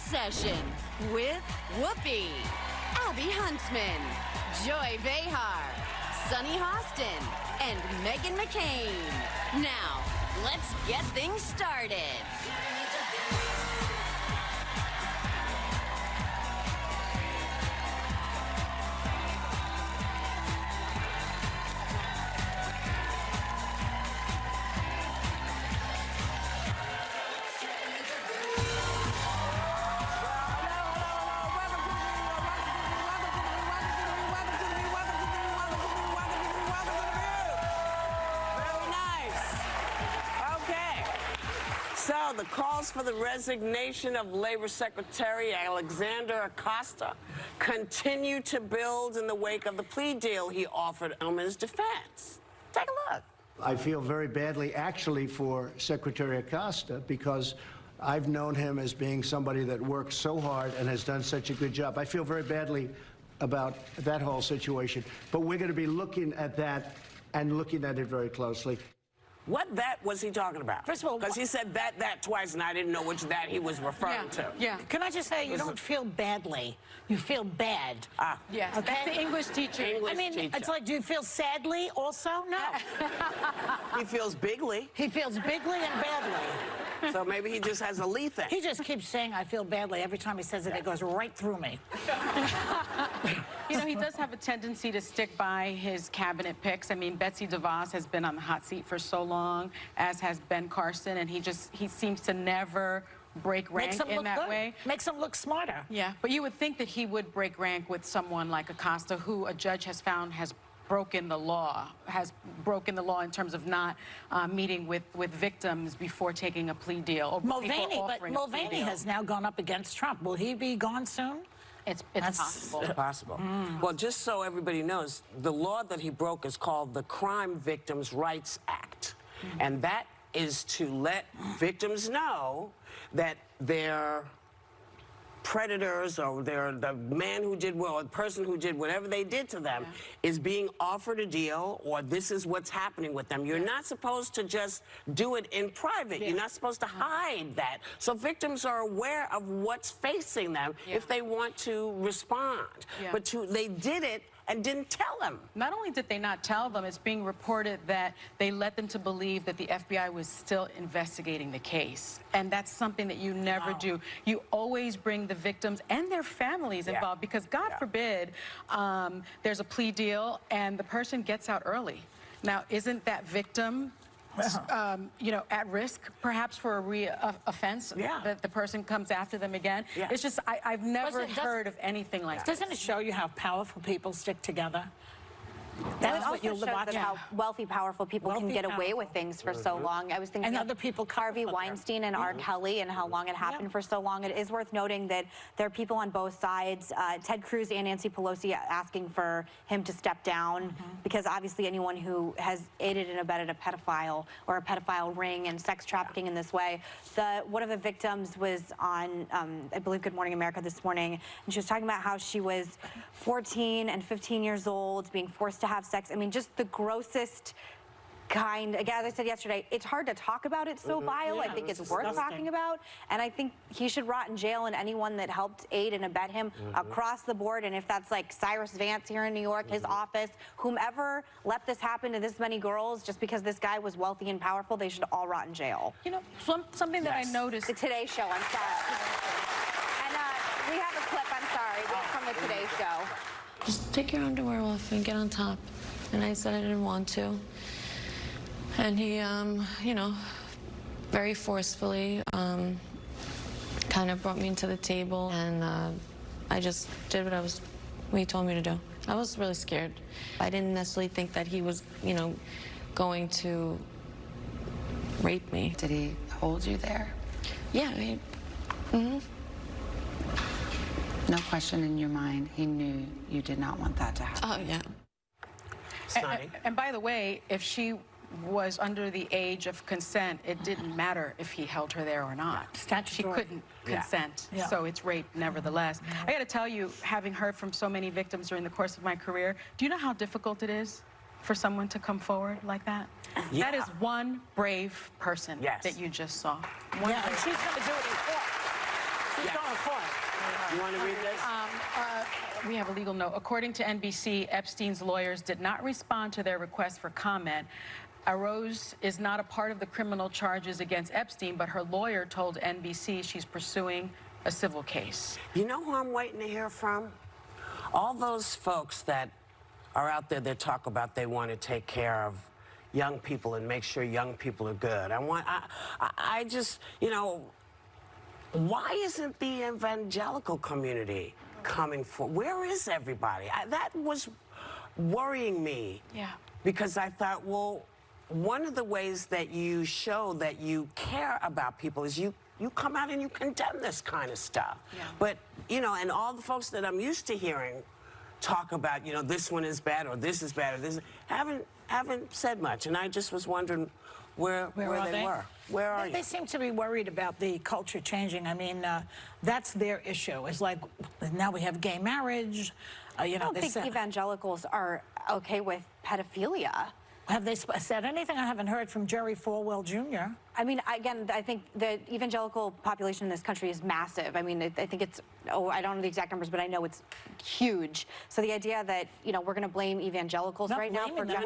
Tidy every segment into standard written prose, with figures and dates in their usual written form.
Session with Whoopi, Abby Huntsman, Joy Behar, Sunny Hostin, and Meghan McCain. Now, let's get things started. So the calls for the resignation of Labor Secretary Alexander Acosta continue to build in the wake of the plea deal he offered in his defense. Take a look. I feel very badly, actually, for Secretary Acosta because I've known him as being somebody that works so hard and has done such a good job. I feel very badly about that whole situation, but we're going to be looking at that and looking at it very closely. What that was he talking about? First of all, because he said that twice, and I didn't know which that he was referring to. Yeah. Can I just say, you don't feel badly. You feel bad. Yes, okay? That's the English teacher. English I mean, teacher. it's like, do you feel sadly also? No. He feels bigly. He feels bigly and badly. So maybe he just has a Lee thing. He just keeps saying, I feel badly. Every time he says it, it goes right through me. You know, he does have a tendency to stick by his cabinet picks. I mean, Betsy DeVos has been on the hot seat for so long, as has Ben Carson, and he seems to never break rank in that way. Makes him look smarter. Yeah, but you would think that he would break rank with someone like Acosta, who a judge has found has broken the law in terms of not meeting with victims before taking a plea deal. Or Mulvaney has now gone up against Trump. Will he be gone soon? It's possible. It's possible. Well, just so everybody knows, the law that he broke is called the Crime Victims' Rights Act. And that is to let victims know that their predators or the man who did well, or the person who did whatever they did to them is being offered a deal, or this is what's happening with them. You're not supposed to just do it in private. You're not supposed to hide that. So victims are aware of what's facing them if they want to respond. But they did it and didn't tell them. Not only did they not tell them, it's being reported that they led them to believe that the FBI was still investigating the case. And that's something that you never do. You always bring the victims and their families involved, because God forbid there's a plea deal and the person gets out early. Now, isn't that victim you know, at risk, perhaps for a re-offense, that the person comes after them again? It's just, I've never heard of anything like that. Doesn't it show you how powerful people stick together? That's what you'll watch. How wealthy, powerful people can get away with things for so long. I was thinking other people, Harvey Weinstein and R. Kelly, and how long it happened for so long. It is worth noting that there are people on both sides. Ted Cruz and Nancy Pelosi asking for him to step down, because obviously anyone who has aided and abetted a pedophile or a pedophile ring and sex trafficking in this way. One of the victims was on, I believe, Good Morning America this morning, and she was talking about how she was 14 and 15 years old, being forced to have sex. I mean, just the grossest kind. Again, as I said yesterday, it's hard to talk about. It's so vile. I think it's worth talking about. And I think he should rot in jail, and anyone that helped aid and abet him across the board. And if that's like Cyrus Vance here in New York, his office, whomever let this happen to this many girls just because this guy was wealthy and powerful, they should all rot in jail. You know, something that I noticed. The Today Show, I'm sorry. And we have a clip, I'm sorry, from the Today Show. Just take your underwear off and get on top. And I said I didn't want to. And he, you know, very forcefully kind of brought me into the table, and I just did what he told me to do. I was really scared. I didn't necessarily think that he was, you know, going to rape me. Did he hold you there? Yeah, No question in your mind, he knew you did not want that to happen. Oh, yeah. And by the way, if she was under the age of consent, it didn't matter if he held her there or not. She couldn't consent, so it's rape nevertheless. I gotta tell you, having heard from so many victims during the course of my career, do you know how difficult it is for someone to come forward like that? That is one brave person that you just saw. And she's gonna do it in court. Who's Yeah. going to court? You want to read this? We have a legal note. According to NBC, Epstein's lawyers did not respond to their request for comment. Arose is not a part of the criminal charges against Epstein, but her lawyer told NBC she's pursuing a civil case. You know who I'm waiting to hear from? All those folks that are out there that talk about they want to take care of young people and make sure young people are good. I just, you know, why isn't the evangelical community coming forward? Where is everybody? That was worrying me. Yeah. Because I thought, well, one of the ways that you show that you care about people is you come out and you condemn this kind of stuff. Yeah. But, you know, and all the folks that I'm used to hearing talk about, you know, this one is bad or this is bad or this haven't said much. And I just was wondering where they were. Where are you? They seem to be worried about the culture changing. I mean, that's their issue. It's like now we have gay marriage. You know, I don't think evangelicals are okay with pedophilia. Have they said anything? I haven't heard from Jerry Falwell Jr. I mean, again, I think the evangelical population in this country is massive. I mean, I think it's, I don't know the exact numbers, but I know it's huge. So the idea that, you know, we're going to blame evangelicals right now for them.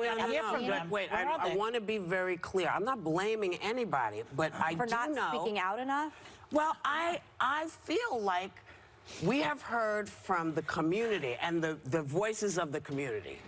Wait, I want to be very clear. I'm not blaming anybody, but I do know. For not speaking out enough? Well, I feel like we have heard from the community and the voices of the community.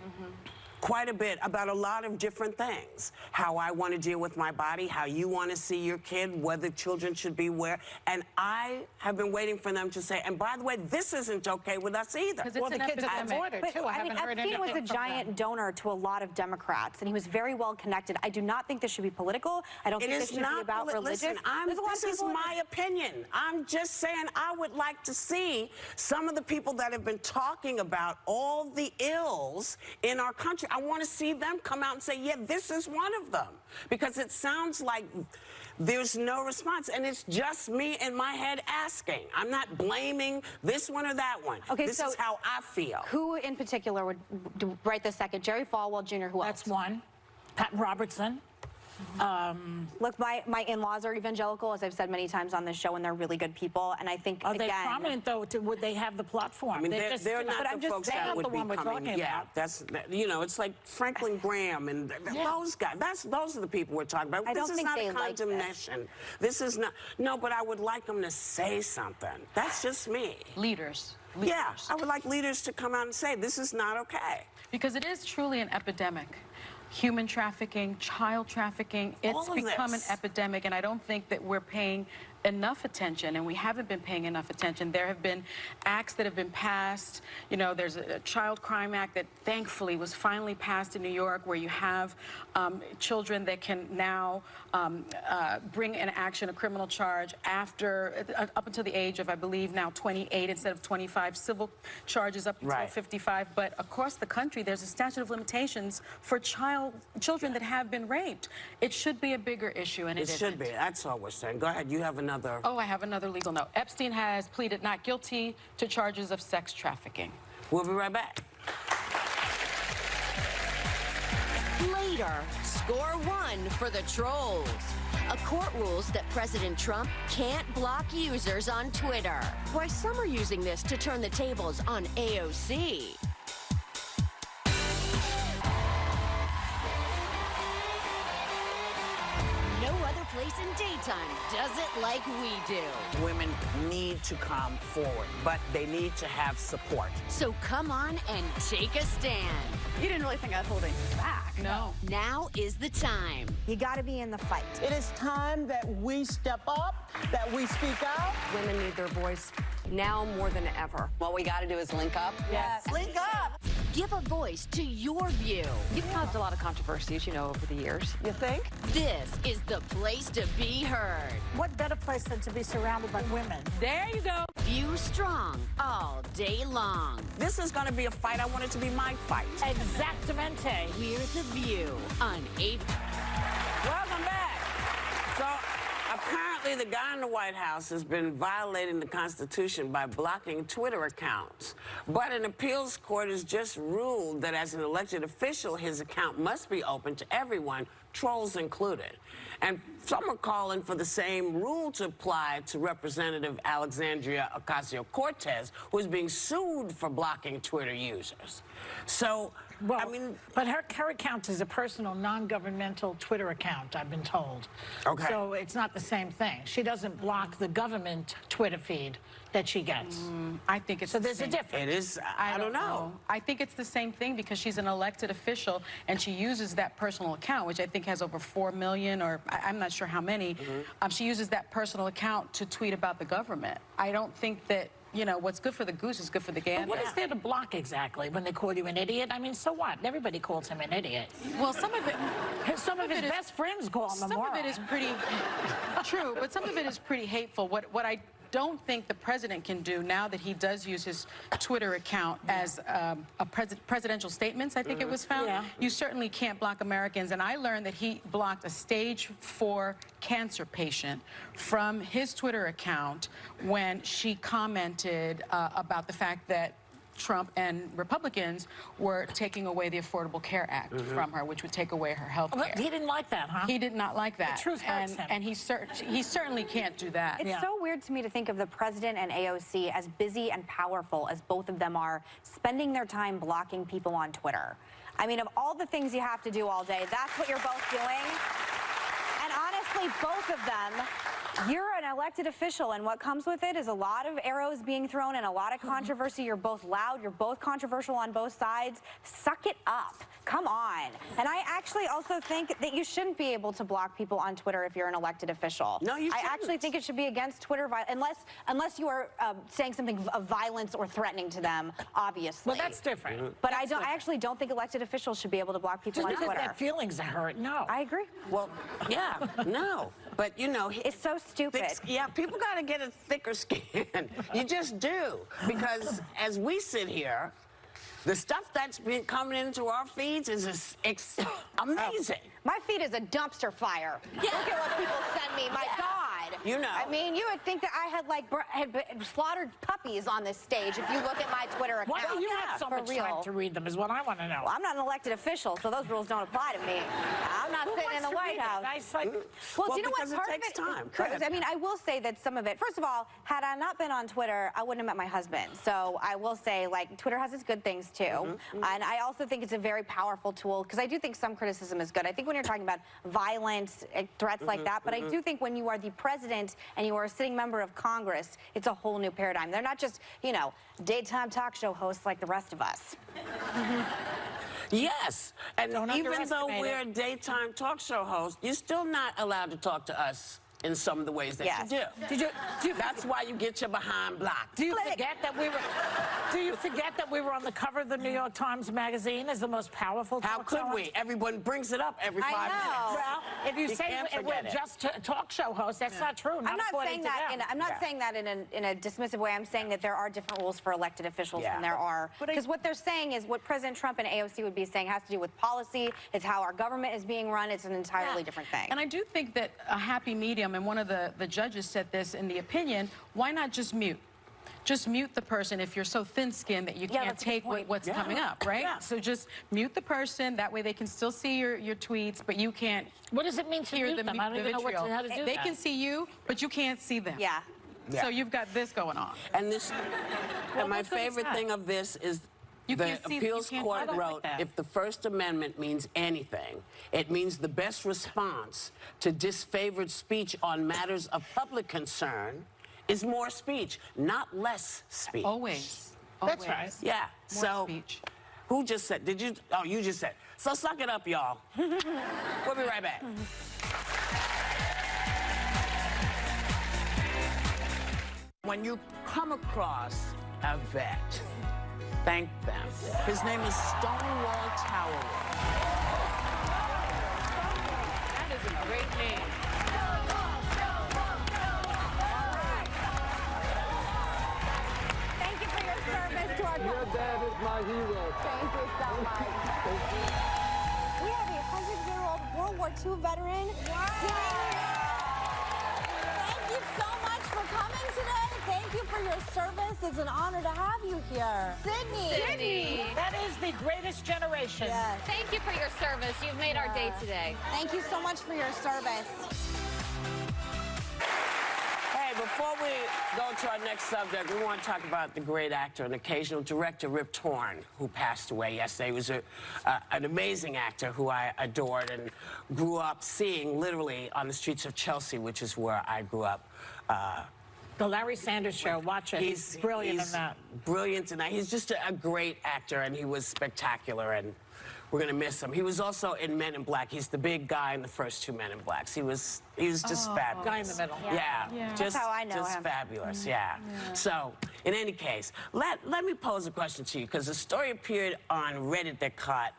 Quite a bit about a lot of different things. How I want to deal with my body, how you want to see your kid, whether children should be where. And I have been waiting for them to say, and by the way, this isn't okay with us either. Well, the kids at the border, too. I haven't heard anything Epstein was a giant donor to a lot of Democrats, and he was very well connected. I do not think this should be political. I don't think this should be about religious. Listen, this is my opinion. I'm just saying I would like to see some of the people that have been talking about all the ills in our country. I want to see them come out and say, yeah, this is one of them. Because it sounds like there's no response. And it's just me in my head asking. I'm not blaming this one or that one. Okay, this is how I feel. Who in particular would right this second? Jerry Falwell Jr., who else? That's one. Pat Robertson. Look, my in-laws are evangelical, as I've said many times on this show, and they're really good people. And I think, Are again... they prominent, though? Would they have the platform? I mean, they're not the folks that would be coming. Yeah, that's, you know, it's like Franklin Graham and those guys. Those are the people we're talking about. This is not a condemnation. This is not... No, but I would like them to say something. That's just me. Leaders. Yeah, I would like leaders to come out and say, this is not okay. Because it is truly an epidemic. Human trafficking, child trafficking, it's become an epidemic, and I don't think that we're paying enough attention, and we haven't been paying enough attention. There have been acts that have been passed. You know, there's a Child Crime Act that thankfully was finally passed in New York, where you have children that can now bring an action, a criminal charge, after, up until the age of, I believe, now 28 instead of 25, civil charges up until 55. But across the country, there's a statute of limitations for children that have been raped. It should be a bigger issue, and it isn't. It should be. That's all we're saying. Go ahead. You have another... Oh, I have another legal note. Epstein has pleaded not guilty to charges of sex trafficking. We'll be right back. Later, score one for the trolls. A court rules that President Trump can't block users on Twitter. Why some are using this to turn the tables on AOC. No other place in daytime does it like we do. Women need to come forward, but they need to have support. So come on and take a stand. You didn't really think I was holding back. No. Now is the time. You got to be in the fight. It is time that we step up, that we speak out. Women need their voice now more than ever. What we got to do is link up. Yes. Link up. Give a voice to your view. You've caused a lot of controversies, you know, over the years. You think? This is the place to be heard. What better place than to be surrounded by women? There you go. View strong all day long. This is going to be a fight. I want it to be my fight. Exactamente. We're The View on 8. Welcome back. So, Apparently, the guy in the White House has been violating the Constitution by blocking Twitter accounts. But an appeals court has just ruled that as an elected official, his account must be open to everyone, trolls included. And some are calling for the same rule to apply to Representative Alexandria Ocasio-Cortez, who is being sued for blocking Twitter users. So, Well, I mean... But her account is a personal, non-governmental Twitter account, I've been told. Okay. So it's not the same thing. She doesn't block the government Twitter feed that she gets. I think it's So there's a difference. It is, I don't know. I think it's the same thing because she's an elected official and she uses that personal account, which I think has over 4 million, or I'm not sure how many. She uses that personal account to tweet about the government. I don't think that, you know, what's good for the goose is good for the gander. What is there to block exactly when they call you an idiot? I mean, so what? Everybody calls him an idiot. Well, some of his best friends call him a moron. Some of it is pretty true, but some of it is pretty hateful. What I don't think the president can do now that he does use his Twitter account as presidential statements, I think it was found. Yeah. You certainly can't block Americans. And I learned that he blocked a stage 4 cancer patient from his Twitter account when she commented about the fact that Trump and Republicans were taking away the Affordable Care Act from her, which would take away her health care. He didn't like that, huh? He did not like that. The truth hurts him. And he certainly can't do that. It's so weird to me to think of the president and AOC as busy and powerful as both of them are, spending their time blocking people on Twitter. I mean, of all the things you have to do all day, that's what you're both doing. And honestly, both of them, you're an elected official, and what comes with it is a lot of arrows being thrown and a lot of controversy. You're both loud. You're both controversial on both sides. Suck it up. Come on. And I actually also think that you shouldn't be able to block people on Twitter if you're an elected official. No, you shouldn't. I actually think it should be against Twitter, unless you are saying something of violence or threatening to them, obviously. Well, that's different. But I actually don't think elected officials should be able to block people Just on because Twitter. their feelings are hurt, no. I agree. Well, yeah, no. But, you know... It's so stupid. Yeah, people got to get a thicker skin. You just do. Because as we sit here, the stuff that's been coming into our feeds is amazing. My feed is a dumpster fire. Look at what people send me. My God. You know. I mean, you would think that I had slaughtered puppies on this stage if you look at my Twitter account. Why do you have so much time to read them is what I want to know. Well, I'm not an elected official, so those rules don't apply to me. I'm not sitting in the White House. Well, do you know what part of it? Time. I mean, I will say that some of it, first of all, had I not been on Twitter, I wouldn't have met my husband. So I will say, like, Twitter has its good things too. And I also think it's a very powerful tool because I do think some criticism is good. I think when you're talking about violence, threats like that, but I do think when you are the president and you are a sitting member of Congress, it's a whole new paradigm. They're not just, you know, daytime talk show hosts like the rest of us. Yes, and even though we're a it. daytime talk show host, you're still not allowed to talk to us in some of the ways that you do. That's why you get your behind blocked. Do you forget that we were on the cover of the New York Times Magazine as the most powerful How talk could show? we? Everyone brings it up every 5 minutes. Well, if you say can't we're forget it. just a talk show hosts, that's not true. I'm not according saying to that. them. I'm not saying that in a dismissive way. I'm saying that there are different rules for elected officials than there are. Because what they're saying is what President Trump and AOC would be saying has to do with policy. It's how our government is being run. It's an entirely different thing. And I do think that a happy medium, and one of the judges said this in the opinion, why not just mute? Just mute the person if you're so thin-skinned that you can't take what's coming up, right? Yeah. So just mute the person. That way they can still see your tweets, but you can't. What does it mean to hear mute them? I don't even know how to do They that. can see you, but you can't see them. Yeah. So you've got this going on. And this, and my favorite thing of this is the appeals court wrote, if the First Amendment means anything, it means the best response to disfavored speech on matters of public concern is more speech, not less speech. Always. That's right. Yeah. More speech. Who just said? Did you? Oh, you just said. So suck it up, y'all. We'll be right back. When you come across a vet, thank them. His name is Stonewall Towerwall. That is a great name. Thank you for your service to our country. Your dad is my hero. Thank you so much. We have a 100-year-old World War II veteran. for coming today. Thank you for your service. It's an honor to have you here. Sydney. That is the greatest generation. Yes. Thank you for your service. You've made our day today. Thank you so much for your service. Hey, before we go to our next subject, we want to talk about the great actor and occasional director Rip Torn, who passed away yesterday. He was an amazing actor who I adored and grew up seeing literally on the streets of Chelsea, which is where I grew up. The Larry Sanders Show, watch it. He's brilliant in that. Brilliant in that. He's just a great actor, and he was spectacular, and we're going to miss him. He was also in Men in Black. He's the big guy in the first two Men in Blacks. He was just fabulous. Guy in the middle. Yeah. That's how I know him. Fabulous, yeah. So, in any case, let me pose a question to you, because a story appeared on Reddit that caught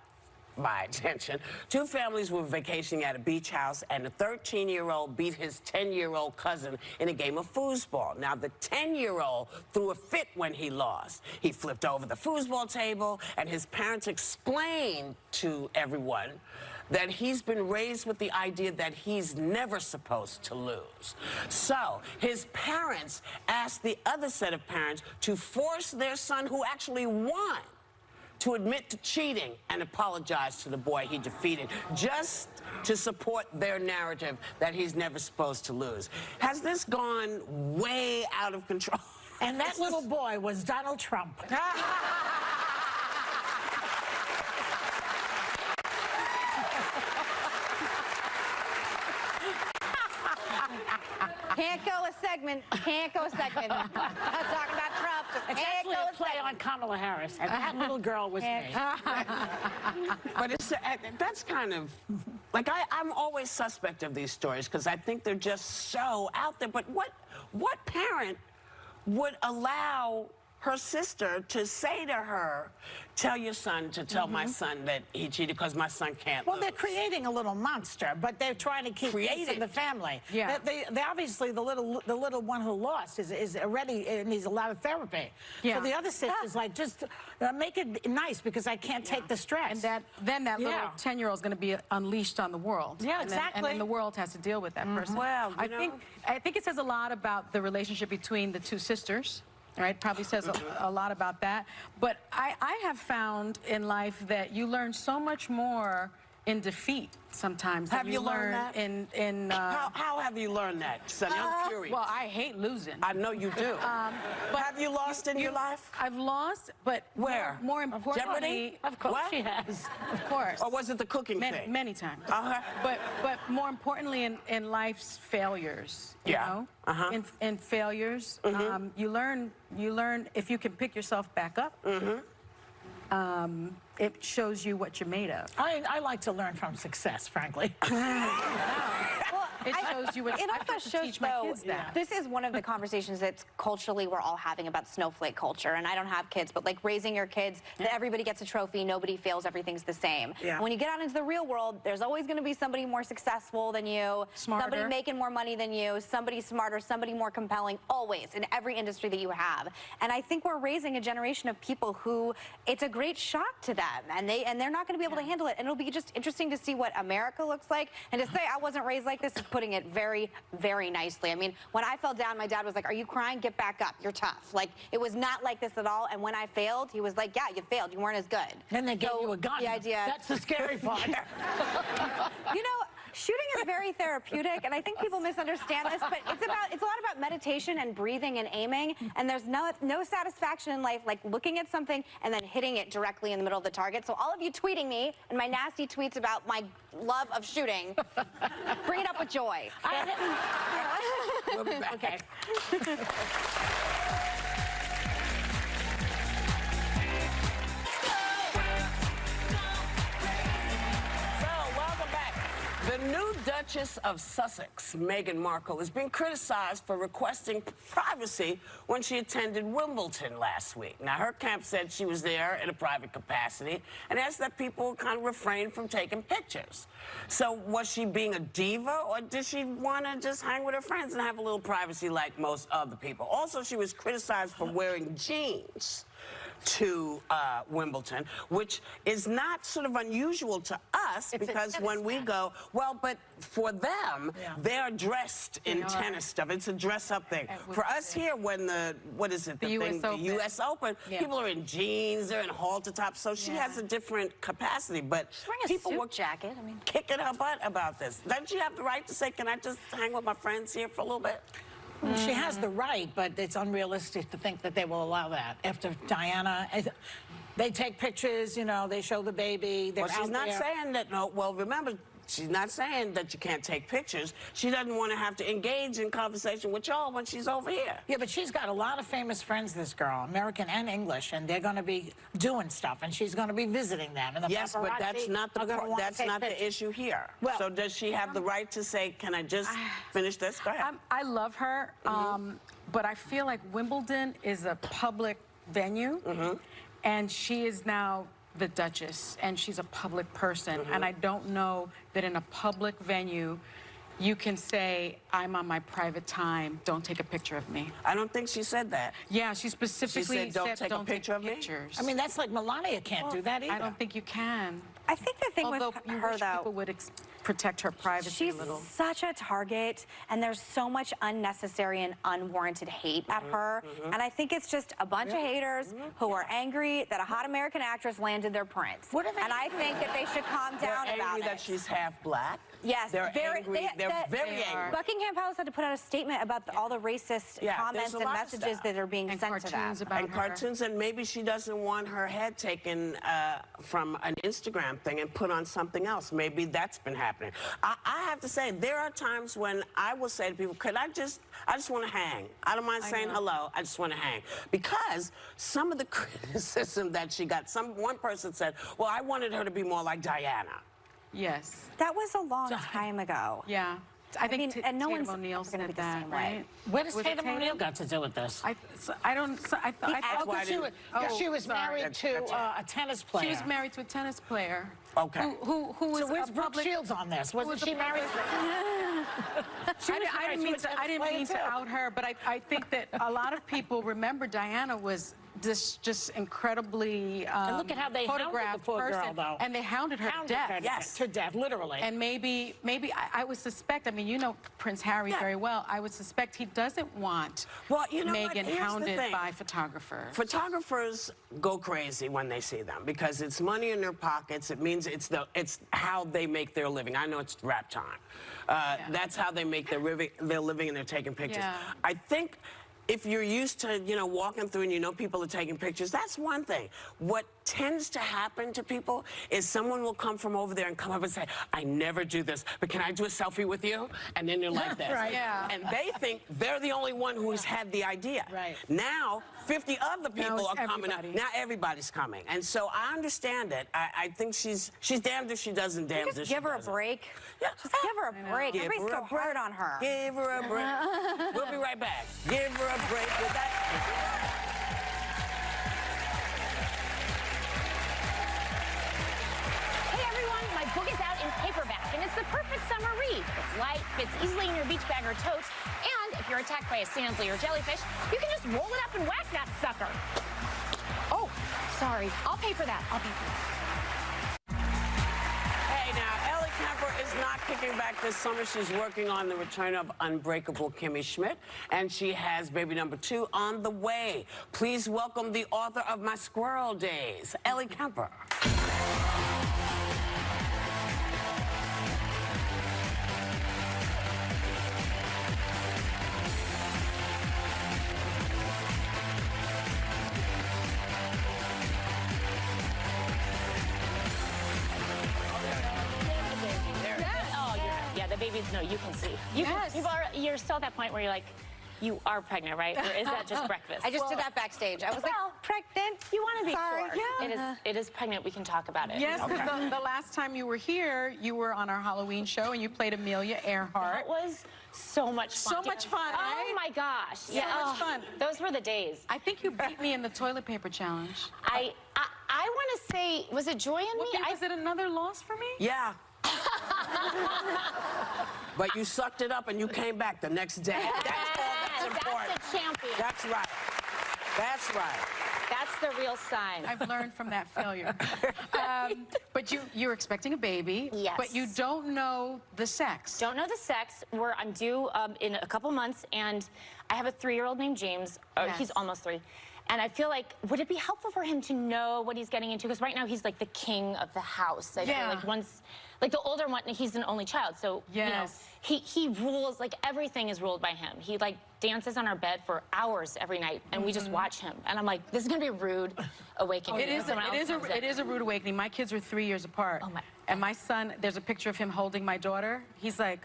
my attention. Two families were vacationing at a beach house, and the 13-year-old beat his 10-year-old cousin in a game of foosball. Now, the 10-year-old threw a fit when he lost. He flipped over the foosball table, and his parents explained to everyone that he's been raised with the idea that he's never supposed to lose. So his parents asked the other set of parents to force their son, who actually won, to admit to cheating and apologize to the boy he defeated, just to support their narrative that he's never supposed to lose. Has this gone way out of control? And that little boy was Donald Trump. Can't go a segment. Can't go a segment. Talking about Trump. It's actually a play on Kamala Harris, and that little girl was me. But that's kind of, like, I'm always suspect of these stories because I think they're just so out there. But what parent would allow her sister to say to her, tell your son to tell my son that he cheated because my son can't lose? They're creating a little monster, but they're trying to keep peace in the family. Yeah. They obviously, the little one who lost is already needs a lot of therapy. Yeah. So the other sister's like, just make it nice because I can't take the stress. And then that little 10-year-old is going to be unleashed on the world. Yeah, and exactly. Then the world has to deal with that person. Well, I think it says a lot about the relationship between the two sisters. Right, probably says a lot about that. But I have found in life that you learn so much more in defeat sometimes. Have you learned that? How have you learned that, Sonny? I'm curious. Well, I hate losing. I know you do. But have you lost in your life? I've lost, but where? More importantly, Jeopardy? Of course What? she has. Of course. Or was it the cooking thing? Many times. Uh-huh. But more importantly, in life's failures, you know, in failures, you learn if you can pick yourself back up. It shows you what you're made of. I like to learn from success, frankly. It shows you what it I also have to shows, teach my though, kids that. this is one of the conversations that culturally we're all having about snowflake culture. And I don't have kids, but like raising your kids, that everybody gets a trophy, nobody fails, everything's the same. Yeah. When you get out into the real world, there's always going to be somebody more successful than you, Smarter. somebody making more money than you, somebody smarter, somebody more compelling, always, in every industry that you have. And I think we're raising a generation of people who it's a great shock to them, and they're not going to be able to handle it. And it'll be just interesting to see what America looks like. And to say I wasn't raised like this is putting it very, very nicely. I mean, when I fell down, my dad was like, "Are you crying? Get back up. You're tough." Like, it was not like this at all. And when I failed, he was like, "Yeah, you failed. You weren't as good." Then they gave you a gun. The idea. That's the scary part. You know, shooting is very therapeutic, and I think people misunderstand this, but it's a lot about meditation and breathing and aiming, and there's no satisfaction in life like looking at something and then hitting it directly in the middle of the target. So all of you tweeting me and my nasty tweets about my love of shooting, bring it up with joy. We'll be back. Okay. The new Duchess of Sussex, Meghan Markle, is being criticized for requesting privacy when she attended Wimbledon last week. Now, her camp said she was there in a private capacity and asked that people kind of refrain from taking pictures. So was she being a diva, or did she want to just hang with her friends and have a little privacy like most other people? Also, she was criticized for wearing jeans. to Wimbledon, which is not sort of unusual to us because when we go, well, but for them, they're dressed in tennis stuff. It's a dress-up thing. For us here, when the U.S. Open, people are in jeans, they're in halter tops, so she has a different capacity. But people were jacket. I mean, kicking her butt about this. Doesn't she have the right to say, can I just hang with my friends here for a little bit? She has the right, but it's unrealistic to think that they will allow that. After Diana, they take pictures, you know, they show the baby. Well, she's not saying that, no, well, remember, she's not saying that you can't take pictures. She doesn't want to have to engage in conversation with y'all when she's over here. Yeah, but she's got a lot of famous friends, this girl, American and English, and they're going to be doing stuff, and she's going to be visiting them. And the yes, but that's not the issue here. Well, so does she have the right to say, can I just finish this? Go ahead. I love her, but I feel like Wimbledon is a public venue, and she is now the Duchess, and she's a public person, and I don't know that in a public venue you can say, I'm on my private time, don't take a picture of me. I don't think she said that. Yeah, she specifically said, don't take a picture of me? I mean, that's like Melania can't do that either. I don't think you can. I think the thing Although with you her, wish though, people would protect her privacy a little. She's such a target, and there's so much unnecessary and unwarranted hate at her. And I think it's just a bunch of haters who are angry that a hot American actress landed their prince. And I think that they should calm down They're about angry that she's half black. Yes, they're angry. They're very angry. Buckingham Palace had to put out a statement about all the racist comments and messages that are being sent to them. And cartoons, and maybe she doesn't want her head taken from an Instagram thing and put on something else. Maybe that's been happening. I have to say, there are times when I will say to people, I just want to hang. I don't mind saying hello. I just want to hang. Because some of the criticism that she got, one person said, well, I wanted her to be more like Diana. Yes. That was a long time ago. Yeah. I think and no Tatum one's O'Neal going to be the that, same right? way. What does Tatum O'Neal got to do with this? I thought she was married to a tennis player. She was married to a tennis player. Okay. Who was so where's Brooke Shields on this? Wasn't she married? I didn't mean to out her, but I think that a lot of people remember Diana was just incredibly and look at how they hounded the poor girl, though. And they hounded her to death. Yes, to death, literally. And maybe I would suspect, I mean, you know Prince Harry very well, I would suspect he doesn't want Meghan hounded by photographers. Photographers go crazy when they see them because it's money in their pockets. It means it's how they make their living. I know it's rap time. That's how they make their living, and they're taking pictures. Yeah. I think if you're used to, walking through and you know people are taking pictures, that's one thing. What tends to happen to people is someone will come from over there and come up and say, I never do this, but can I do a selfie with you? And then they're like this. Right. Yeah. And they think they're the only one who's had the idea. Right. Now, 50 other people are coming up. Now everybody's coming. And so I understand it. I think she's damned if she doesn't, damned if she doesn't. Give her a break. Yeah. Just give her a break. Everybody's so hard on her. Give her a break. We'll be right back. Give her a break with that. Book is out in paperback, and it's the perfect summer read. It's light, fits easily in your beach bag or tote, and if you're attacked by a sand flea or jellyfish, you can just roll it up and whack that sucker. Oh, sorry. I'll pay for that. Hey, now, Ellie Kemper is not kicking back this summer. She's working on the return of Unbreakable Kimmy Schmidt, and she has baby number 2 on the way. Please welcome the author of My Squirrel Days, Ellie Kemper. Babies, no, you can see. You're still at that point where you're like, you are pregnant, right? Or is that just breakfast? I just did that backstage. I was like, pregnant? You want to be sure. Yeah. It is pregnant. We can talk about it. Yes, because the last time you were here, you were on our Halloween show and you played Amelia Earhart. It was so much fun. So much fun, Oh right? my gosh. So much fun. Those were the days. I think you beat me in the toilet paper challenge. I want to say, was it Joy and me? Was it another loss for me? Yeah. But you sucked it up and you came back the next day. That's all that's important. That's a champion. That's right. That's right. That's the real sign. I've learned from that failure. But you're expecting a baby. Yes. But you don't know the sex. Don't know the sex. I'm due in a couple months, and I have a 3-year-old named James. Yes. He's almost 3. And I feel like, would it be helpful for him to know what he's getting into? Because right now he's like the king of the house. I feel like like the older one, he's an only child. So, you know, he rules, like everything is ruled by him. He like dances on our bed for hours every night, and we just watch him. And I'm like, this is gonna be a rude awakening. It is a rude awakening. My kids are 3 years apart. Oh my. And my son, there's a picture of him holding my daughter. He's like,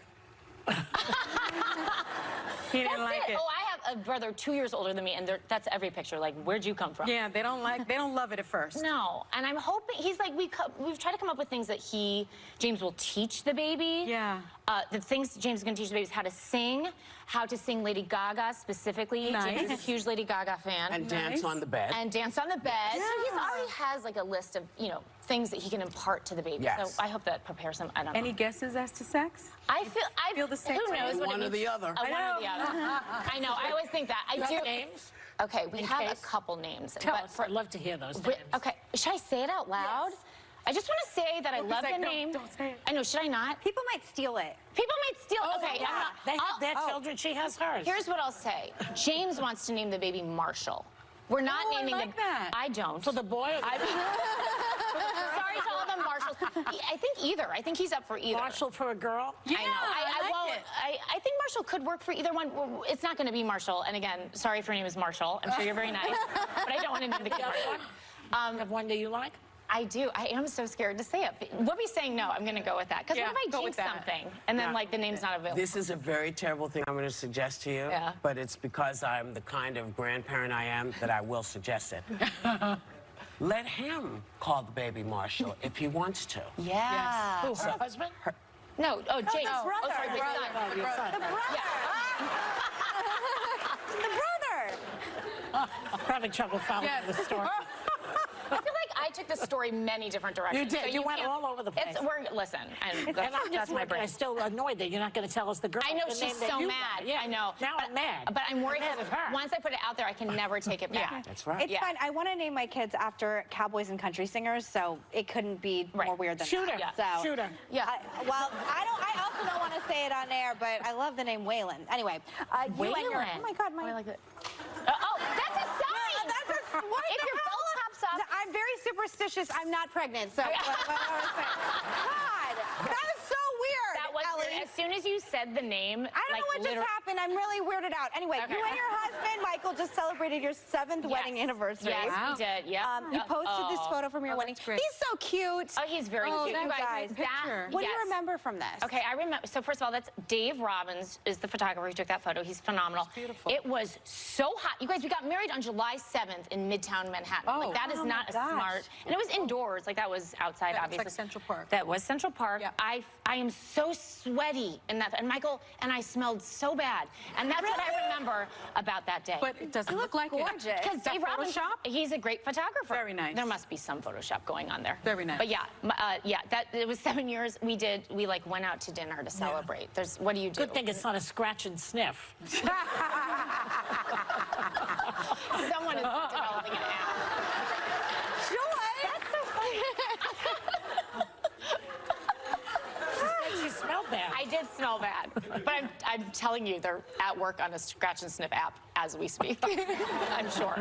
he didn't like it. Oh, I have a brother 2 years older than me, and that's every picture. Like, where'd you come from? Yeah, they don't love it at first. No, and I'm hoping, he's like, we've tried to come up with things that James will teach the baby. Yeah. The things James is gonna teach the baby is how to sing Lady Gaga specifically. Nice. James is a huge Lady Gaga fan. And dance on the bed. And dance on the bed. So he already has like a list of, you know, things that he can impart to the baby. Yes. So I hope that prepares him. I don't know. Any guesses as to sex? I feel the same Who way. knows what One it or means? the other. One or the other. I know. I always think that. I do. Names? Okay, we In have case? a couple names. Tell but us. I'd love to hear those Wi- names. Okay, should I say it out loud? Yes. I just want to say that I Whoopi's love like, the no, name. don't say it. I know, should I not? People might steal it. People might steal. Okay, yeah. I'm not- They have I'll- their children. She has hers. Here's what I'll say. James wants to name the baby Marshall. We're not Oh, I naming like the. that. I don't. For the boy or the Sorry to all the Marshalls. I think either. I think he's up for either. Marshall for a girl? Yeah, I know. I like won't. it. I think Marshall could work for either one. It's not going to be Marshall. And again, sorry if your name is Marshall. I'm sure you're very nice, but I don't want to name the kid Marshall. Have one that you like? I do. I am so scared to say it. Whoopi's saying no. I'm going to go with that. Because Yeah, what if go I with jinx that. something and then like the name's not available? This is a very terrible thing I'm going to suggest to you. Yeah. But it's because I'm the kind of grandparent I am that I will suggest it. Let him call the baby Marshall if he wants to. Yeah. Who, her husband? No. Oh, James. the brother. Oh, sorry, his son. Oh, your son. The brother. The brother. Having trouble following the story. I feel like I took the story many different directions. You did. You went can't- all over the place. Listen, and And I'm that's just my wondering, brain. I'm still annoyed that you're not going to tell us the girl. I know the she's name that so you mad. got. Yeah. I know. Now I'm mad. But I'm worried I'm mad at her. once I put it out there, I can never take it back. Yeah. That's right. It's fine. I want to name my kids after cowboys and country singers, so it couldn't be more weird than Shooter. that. Yeah. So, Shooter. Yeah. I also don't want to say it on air, but I love the name Waylon. Anyway, you and your, Waylon. oh my God, Oh, I like that. Oh, that's a sign. That's a, what If the your hell? belt pops up. I'm very superstitious. I'm not pregnant, so what God, that is so weird. That was Ellie. as soon as you said the name. I don't know what just happened. I'm really weirded out. Anyway, Okay. you and your husband, Michael, just celebrated your 7th wedding anniversary. Yes, we did. Yeah. You posted this photo from your wedding. that's great. He's so cute. Oh, he's very Oh, cute. that You guys, guy's picture. What do you yes. remember from this? Okay, I remember. So first of all, that's Dave Robbins is the photographer who took that photo. He's phenomenal. beautiful. It was so hot. You guys, we got married on July 7th in Midtown Manhattan. Oh. Like that is Oh not my a gosh. smart. And it was indoors. Like that was outside, That was obviously. like Central Park. That was Central Park. Yeah. I am so sweaty in that. And Michael and I smelled so bad. And that's what I remember about that day. But it doesn't look like gorgeous. it. Because Is that Dave Robbins, Photoshop? he's a great photographer. Very nice. There must be some Photoshop going on there. Very nice. But yeah, that it was 7 years. We like went out to dinner to celebrate. What do you do? Good thing it's not a scratch and sniff. Someone is developing an app. That's so funny. She smelled bad. I did smell bad, but I'm telling you, they're at work on a scratch and sniff app as we speak. I'm sure.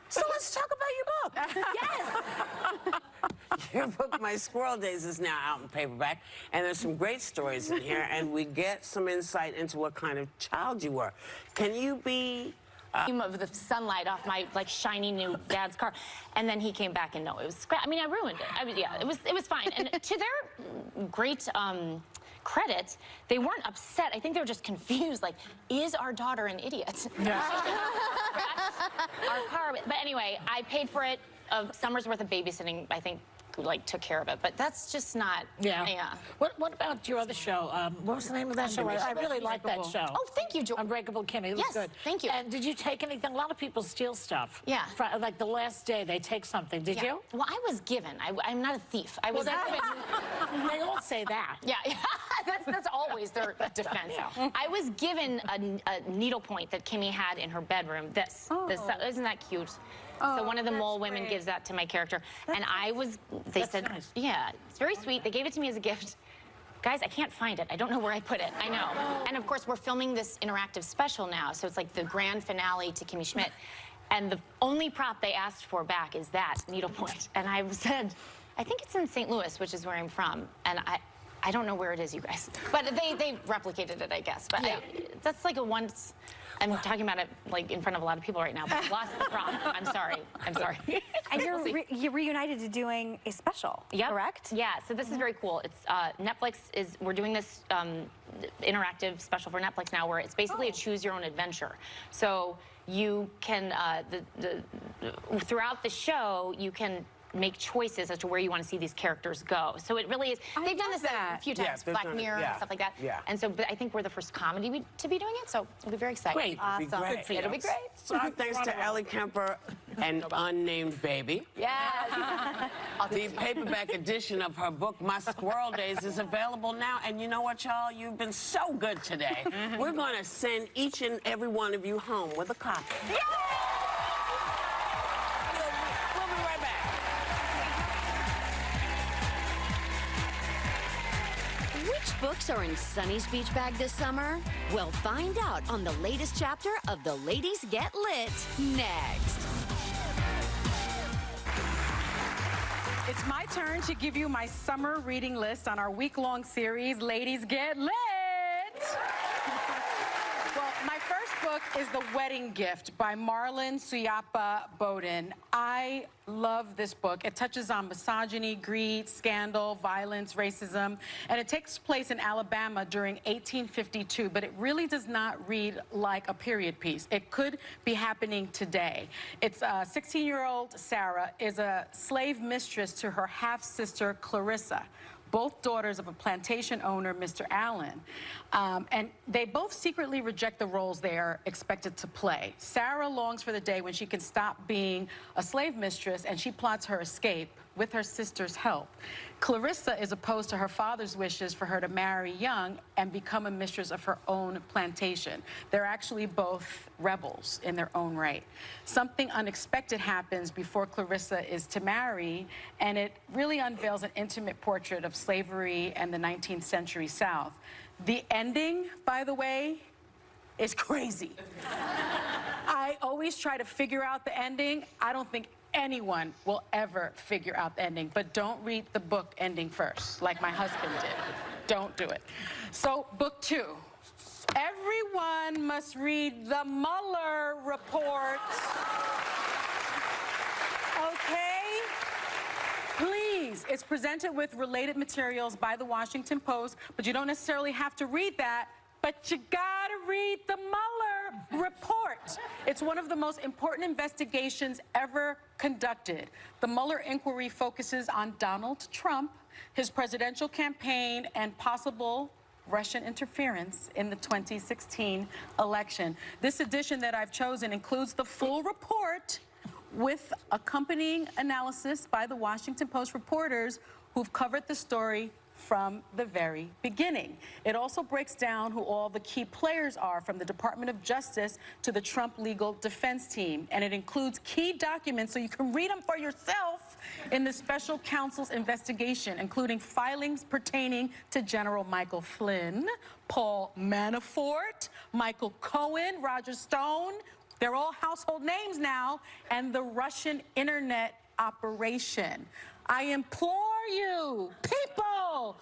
So let's talk about your book. Yes. Your book, My Squirrel Days, is now out in paperback, and there's some great stories in here, and we get some insight into what kind of child you were. Can you be... Of the sunlight off my like shiny new dad's car, and then he came back and no, it was scratch. I mean, I ruined it. It was fine. And to their great credit, they weren't upset. I think they were just confused. Like, is our daughter an idiot? Yeah. Our car. But anyway, I paid for it. A summer's worth of babysitting. I think. Like took care of it, but that's just not. Yeah. What about your other show? What was the name of that show? I really like that show. Oh, thank you, Joe. Unbreakable Kimmy. It was Yes, good. thank you. And did you take anything? A lot of people steal stuff. Yeah. Like the last day, they take something. Did you? Well, I was given. I'm not a thief. I was given. They all say that. Yeah, that's always their defense. I was given a needlepoint that Kimmy had in her bedroom. Isn't that cute? So one of the mole women gives that to my character. And they said, nice. yeah, it's very sweet. They gave it to me as a gift. Guys, I can't find it. I don't know where I put it. I know. And of course, we're filming this interactive special now. So it's like the grand finale to Kimmy Schmidt. And the only prop they asked for back is that needlepoint. And I said, I think it's in St. Louis, which is where I'm from. And I don't know where it is, you guys. But they replicated it, I guess. But Yeah. that's like a once. I'm talking about it like in front of a lot of people right now, but I lost the prop. I'm sorry. I'm sorry. And you're reunited to doing a special, correct? Yeah, so this is very cool. It's Netflix we're doing this interactive special for Netflix now where it's basically a choose your own adventure. So you can, throughout the show, you can make choices as to where you want to see these characters go. So it really is, they've done this a few times, Black Mirror and stuff like that. Yeah. And so but I think we're the first comedy to be doing it, so it'll be very exciting. Great. Awesome. It'll be great. It'll be great. So thanks to Ellie Kemper and Unnamed Baby. Yes. The paperback edition of her book, My Squirrel Days, is available now. And you know what, y'all? You've been so good today. We're going to send each and every one of you home with a copy. Yay! We'll be right back. Which books are in Sunny's beach bag this summer? We'll find out on the latest chapter of The Ladies Get Lit next. It's my turn to give you my summer reading list on our week-long series, Ladies Get Lit. Well, my first book is The Wedding Gift by Marlon Suyapa Bowden. I love this book. It touches on misogyny, greed, scandal, violence, racism, and it takes place in Alabama during 1852, but it really does not read like a period piece. It could be happening today. It's 16-year-old Sarah is a slave mistress to her half-sister Clarissa, both daughters of a plantation owner, Mr. Allen. And they both secretly reject the roles they are expected to play. Sarah longs for the day when she can stop being a slave mistress and she plots her escape with her sister's help. Clarissa is opposed to her father's wishes for her to marry young and become a mistress of her own plantation. They're actually both rebels in their own right. Something unexpected happens before Clarissa is to marry, and it really unveils an intimate portrait of slavery and the 19th century South. The ending, by the way, is crazy. I always try to figure out the ending. I don't think anyone will ever figure out the ending, but don't read the book ending first, like my husband did. Don't do it. So, book 2. Everyone must read the Mueller report. Okay? Please. It's presented with related materials by the Washington Post, but you don't necessarily have to read that. But you gotta read the Mueller report. It's one of the most important investigations ever conducted. The Mueller inquiry focuses on Donald Trump, his presidential campaign, and possible Russian interference in the 2016 election. This edition that I've chosen includes the full report with accompanying analysis by the Washington Post reporters who've covered the story from the very beginning. It also breaks down who all the key players are, from the Department of Justice to the Trump legal defense team. And it includes key documents so you can read them for yourself in the special counsel's investigation, including filings pertaining to General Michael Flynn, Paul Manafort, Michael Cohen, Roger Stone. They're all household names now, and the Russian internet operation. I implore you, people,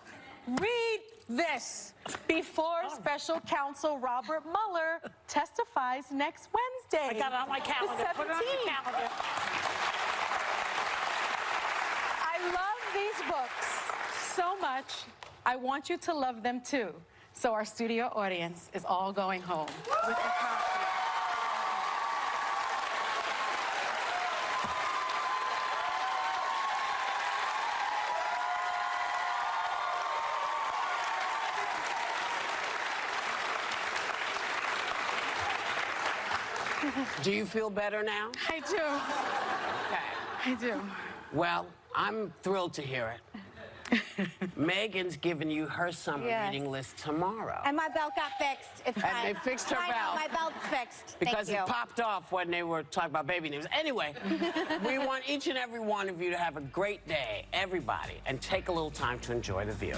read this before Special Counsel Robert Mueller testifies next Wednesday. I got it on my calendar. Put it on your calendar. I love these books so much. I want you to love them too. So our studio audience is all going home with a copy. Do you feel better now? I do. Okay. I do. Well, I'm thrilled to hear it. Megan's giving you her summer reading list tomorrow. And my belt got fixed. It's fine. And they fixed her belt. My belt's fixed. Because Thank it you. popped off when they were talking about baby names. Anyway, we want each and every one of you to have a great day, everybody, and take a little time to enjoy the view.